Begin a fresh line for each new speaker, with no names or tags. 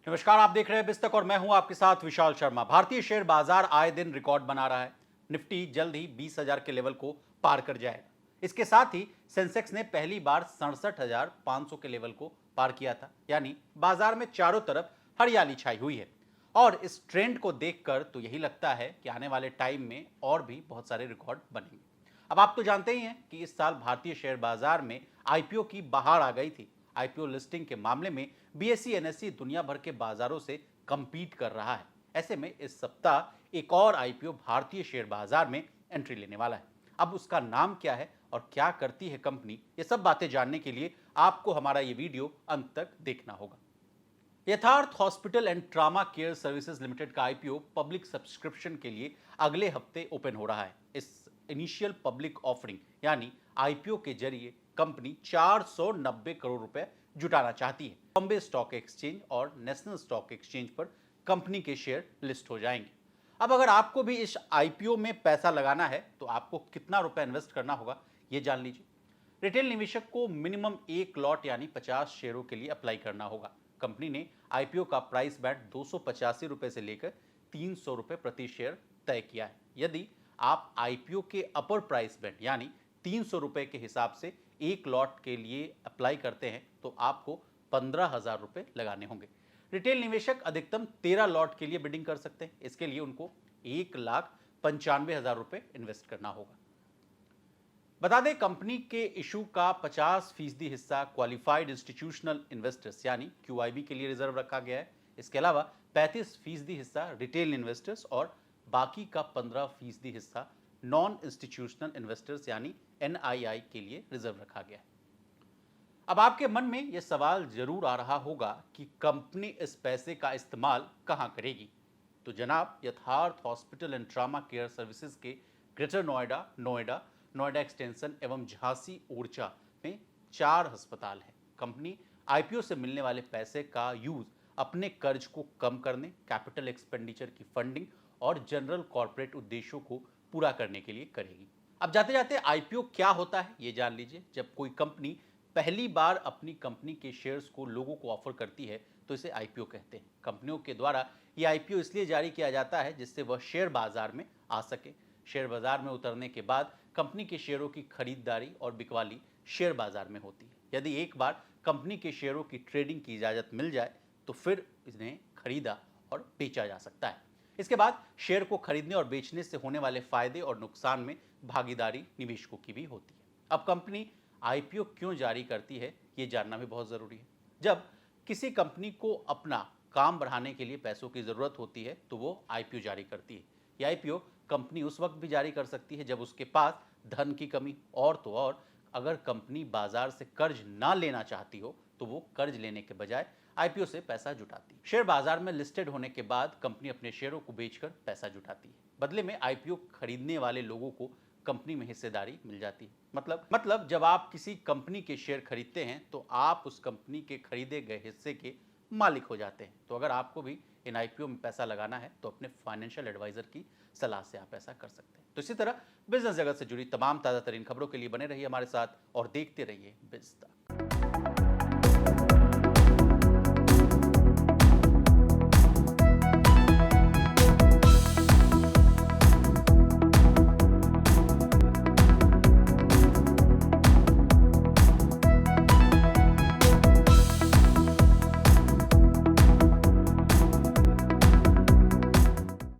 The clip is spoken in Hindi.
नमस्कार, आप देख रहे हैं बिस्तक और मैं हूं आपके साथ विशाल शर्मा। भारतीय शेयर बाजार आए दिन रिकॉर्ड बना रहा है। निफ्टी जल्द ही 20,000 के लेवल को पार कर जाएगा। इसके साथ ही सेंसेक्स ने पहली बार 67,500 के लेवल को पार किया था। यानी बाजार में चारों तरफ हरियाली छाई हुई है। और इस ट्रेंड को देखकर तो यही लगता है कि आने वाले टाइम में और भी बहुत सारे रिकॉर्ड बनेंगे। अब आप तो जानते ही हैं कि इस साल भारतीय शेयर बाजार में आईपीओ की बहार आ गई थी। आईपीओ लिस्टिंग के मामले में बीएसई एनएसई दुनिया भर के बाजारों से कंपीट कर रहा है। ऐसे में इस सप्ताह एक और आईपीओ भारतीय शेयर बाजार में एंट्री लेने वाला है। अब उसका नाम क्या है और क्या करती है कंपनी, ये सब बातें जानने के लिए आपको हमारा ये वीडियो अंत तक देखना होगा। यथार्थ hospital and trauma care services limited का आईपीओ पब्लिक सब्सक्रिप्शन के लिए अगले हफ्ते ओपन हो रहा है। इस इनिशियल पब्लिक ऑफरिंग यानी आईपीओ के जरिए कंपनी 490 करोड़ रुपए जुटाना चाहती है। बॉम्बे स्टॉक एक्सचेंज और नेशनल स्टॉक एक्सचेंज पर कंपनी के शेयर लिस्ट हो जाएंगे। अब अगर आपको भी इस आईपीओ में पैसा लगाना है तो आपको कितना रुपए इन्वेस्ट करना होगा, ये जान लीजिए। रिटेल निवेशक को मिनिमम एक लॉट यानी 50 शेयरों के लिए अप्लाई करना होगा। कंपनी ने आईपीओ का प्राइस बैंड 285 रुपए से लेकर 300 रुपए प्रति शेयर तय किया है। यदि आप आईपीओ के अपर प्राइस बैंड यानी 300 रुपए के हिसाब से एक लॉट के लिए अप्लाई करते हैं तो आपको 15,000 रुपए लगाने होंगे। रिटेल निवेशक अधिकतम 13 लॉट के लिए बिडिंग कर सकते हैं। इसके लिए उनको 1,95,000 रुपए इन्वेस्ट करना होगा। बता दें, कंपनी के इशू का 50% हिस्सा क्वालिफाइड इंस्टीट्यूशनल इन्वेस्टर्स यानी क्यूआईबी के लिए रिजर्व रखा गया है। इसके अलावा 35% हिस्सा रिटेल इन्वेस्टर्स और बाकी का 15% हिस्सा नॉन इंस्टीट्यूशनल इन्वेस्टर्स यानी एनआईआई के लिए रिजर्व रखा गया है। अब आपके मन में यह सवाल जरूर आ रहा होगा कि कंपनी इस पैसे का इस्तेमाल कहां करेगी। तो जनाब, यथार्थ hospital and trauma care services के ग्रेटर नोएडा, नोएडा एक्सटेंशन एवं झांसी ओरछा में 4 अस्पताल हैं। कंपनी आईपीओ से मिलने वाले पैसे का यूज अपने कर्ज को कम करने, कैपिटल एक्सपेंडिचर की फंडिंग और जनरल कॉर्पोरेट उद्देश्यों को पूरा करने के लिए करेगी। अब जाते जाते आईपीओ क्या होता है ये जान लीजिए। जब कोई कंपनी पहली बार अपनी कंपनी के शेयर्स को लोगों को ऑफर करती है तो इसे आईपीओ कहते हैं। कंपनियों के द्वारा ये आईपीओ इसलिए जारी किया जाता है जिससे वह शेयर बाजार में आ सके। शेयर बाजार में उतरने के बाद कंपनी के शेयरों की खरीदारी और बिकवाली शेयर बाजार में होती है। यदि एक बार कंपनी के शेयरों की ट्रेडिंग की इजाजत मिल जाए तो फिर इन्हें खरीदा और बेचा जा सकता है। इसके बाद शेयर को खरीदने और बेचने से होने वाले फायदे और नुकसान में भागीदारी निवेशकों की भी होती है। अब कंपनी आईपीओ क्यों जारी करती है ये जानना भी बहुत जरूरी है। जब किसी कंपनी को अपना काम बढ़ाने के लिए पैसों की जरूरत होती है तो वो आईपीओ जारी करती है। ये आईपीओ कंपनी उस वक्त भी जारी कर सकती है जब उसके पास धन की कमी और तो और अगर कंपनी बाजार से कर्ज ना लेना चाहती हो तो वो कर्ज लेने के बजाय आईपीओ से पैसा जुटाती है। शेयर बाजार में लिस्टेड होने के बाद कंपनी अपने शेयरों को बेचकर पैसा जुटाती है। बदले में आईपीओ खरीदने वाले लोगों को कंपनी में हिस्सेदारी मिल जाती है। मतलब जब आप किसी कंपनी के शेयर खरीदते हैं तो आप उस कंपनी के खरीदे गए हिस्से के मालिक हो जाते हैं। तो अगर आपको भी इन आईपीओ में पैसा लगाना है तो अपने फाइनेंशियल एडवाइजर की सलाह से आप ऐसा कर सकते हैं। तो इसी तरह बिजनेस जगत से जुड़ी तमाम ताज़ा तरीन खबरों के लिए बने रहिए हमारे साथ और देखते रहिए बिज़ तक।